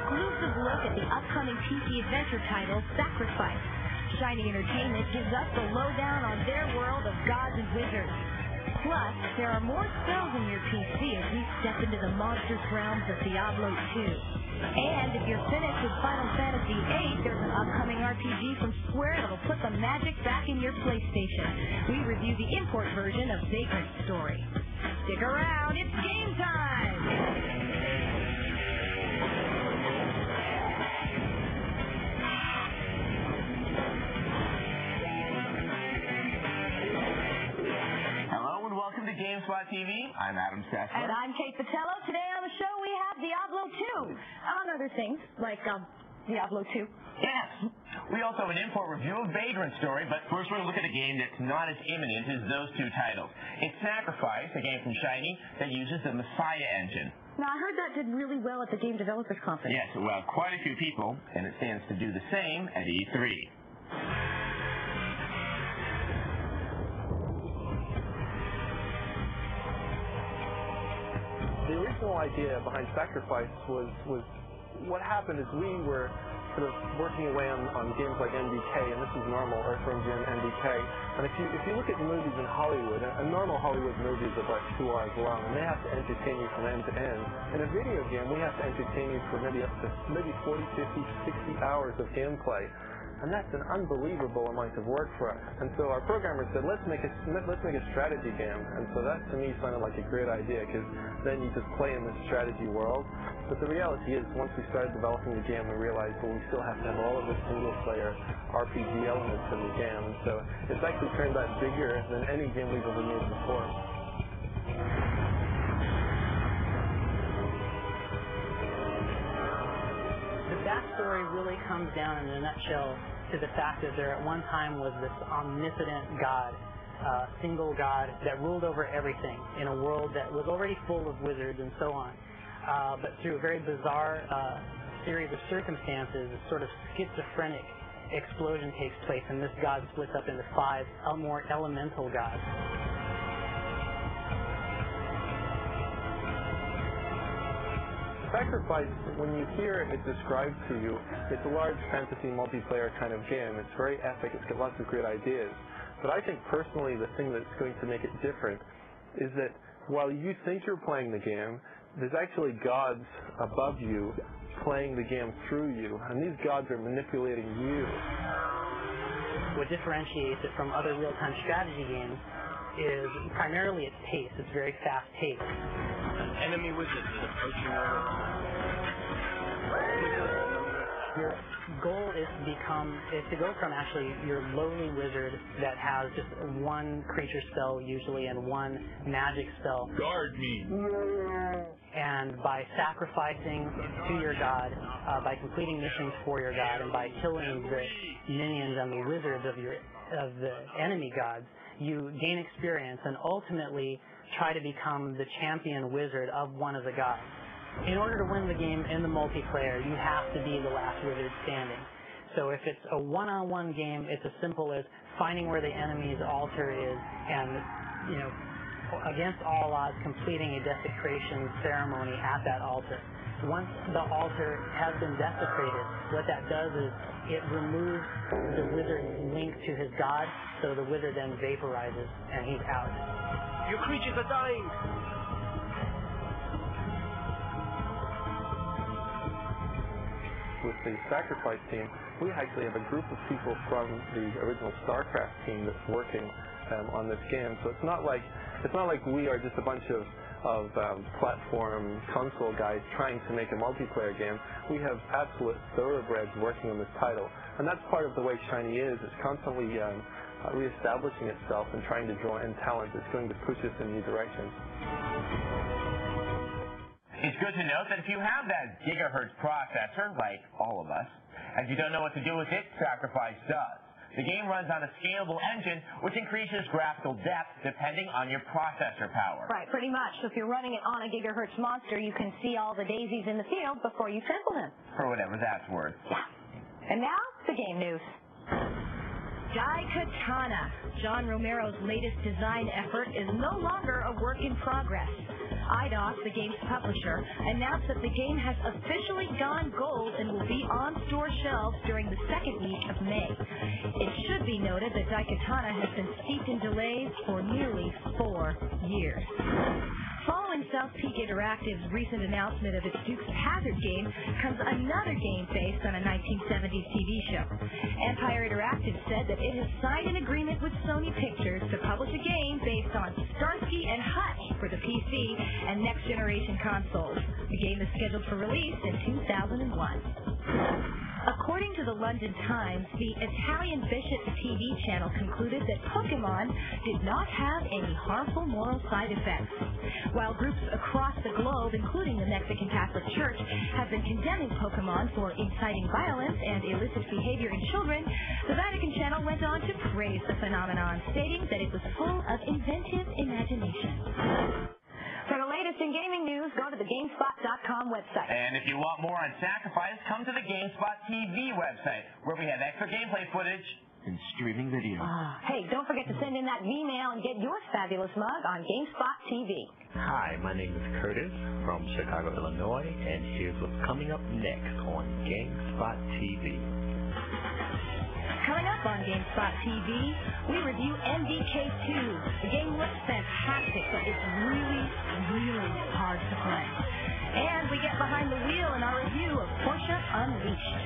exclusive look at the upcoming PC adventure title, Sacrifice. Shiny Entertainment gives us the lowdown on their world of gods and wizards. Plus, there are more spells in your PC as we step into the monstrous realms of Diablo 2. And if you're finished with Final Fantasy VIII, there's an upcoming RPG from Square that'll put the magic back in your PlayStation. We review the import version of Vagrant's Story. Stick around, it's game time! Hello and welcome to GameSpot TV. I'm Adam Sessler. And I'm Kate Patello. Today on the show we have Diablo 2, among other things, like Diablo 2. Yes. We also have an import review of Vagrant's Story, but first we're going to look at a game that's not as imminent as those two titles. It's Sacrifice, a game from Shiny that uses the Messiah engine. Now, I heard that did really well at the Game Developers Conference. Yes, well, quite a few people, and it stands to do the same at E3. The original idea behind Sacrifice was what happened is we were sort of working away on games like NDK, and this is normal, Earthworm Jim, NDK. And if you look at movies in Hollywood, a normal Hollywood movie is about 2 hours long, and they have to entertain you from end to end. In a video game, we have to entertain you for maybe up to 40, 50, 60 hours of gameplay. And that's an unbelievable amount of work for us. And so our programmers said, let's make a strategy game. And so that to me sounded like a great idea, because then you just play in this strategy world. But the reality is, once we started developing the game, we realized, well, we still have to have all of the single-player RPG elements in the game. And so it's actually turned out bigger than any game we've ever made before. The backstory really comes down in a nutshell to the fact that there at one time was this omniscient God, single God that ruled over everything in a world that was already full of wizards and so on. But through a very bizarre series of circumstances, a sort of schizophrenic explosion takes place, and this God splits up into 5 more elemental gods. Sacrifice, when you hear it described to you, it's a large fantasy multiplayer kind of game. It's very epic. It's got lots of great ideas. But I think personally the thing that's going to make it different is that while you think you're playing the game, there's actually gods above you playing the game through you, and these gods are manipulating you. What differentiates it from other real-time strategy games is primarily its pace. It's very fast-paced. An enemy wizard is approaching our... Your goal is to go from actually your lowly wizard that has just 1 creature spell usually and 1 magic spell. Guard me! And by sacrificing to your god, by completing missions for your god, and by killing the minions and the wizards of the enemy gods, you gain experience and ultimately try to become the champion wizard of one of the gods. In order to win the game in the multiplayer, you have to be the last wizard standing. So if it's a one-on-one game, it's as simple as finding where the enemy's altar is and, against all odds, completing a desecration ceremony at that altar. Once the altar has been desecrated, what that does is it removes the wizard's link to his god, so the wizard then vaporizes and he's out. Your creatures are dying! With the Sacrifice team, we actually have a group of people from the original StarCraft team that's working on this game. So it's not like we are just a bunch of platform console guys trying to make a multiplayer game. We have absolute thoroughbreds working on this title, and that's part of the way Shiny is. It's constantly reestablishing itself and trying to draw in talent that's going to push us in new directions. It's good to note that if you have that gigahertz processor, like all of us, and you don't know what to do with it, Sacrifice does. The game runs on a scalable engine, which increases graphical depth depending on your processor power. Right, pretty much. So if you're running it on a gigahertz monster, you can see all the daisies in the field before you trample them. For whatever that's worth. Yeah. And now, the game news. Daikatana, John Romero's latest design effort, is no longer a work in progress. IDOS, the game's publisher, announced that the game has officially gone gold and will be on store shelves during the second week of May. It should be noted that Daikatana has been steeped in delays for nearly 4 years. Following South Peak Interactive's recent announcement of its Dukes of Hazzard game comes another game based on a 1970s TV show. Empire Interactive said that it has signed an agreement with Sony Pictures to publish a game based on Starsky and Hutch for the PC and next-generation consoles. The game is scheduled for release in 2001. According to the London Times, the Italian Bishop TV channel concluded that Pokemon did not have any harmful moral side effects. While groups across the globe, including the Mexican Catholic Church, have been condemning Pokemon for inciting violence and illicit behavior in children, the Vatican channel went on to praise the phenomenon, stating that it was full of inventive imagination. For the latest in gaming news, go to the GameSpot.com website. And if you want more on Sacrifice, come to the GameSpot TV website, where we have extra gameplay footage and streaming video. Hey, don't forget to send in that email and get your fabulous mug on GameSpot TV. Hi, my name is Curtis from Chicago, Illinois, and here's what's coming up next on GameSpot TV. Coming up on GameSpot TV, we review MDK2. The game looks fantastic, but it's really, really hard to play. And we get behind the wheel in our review of Porsche Unleashed.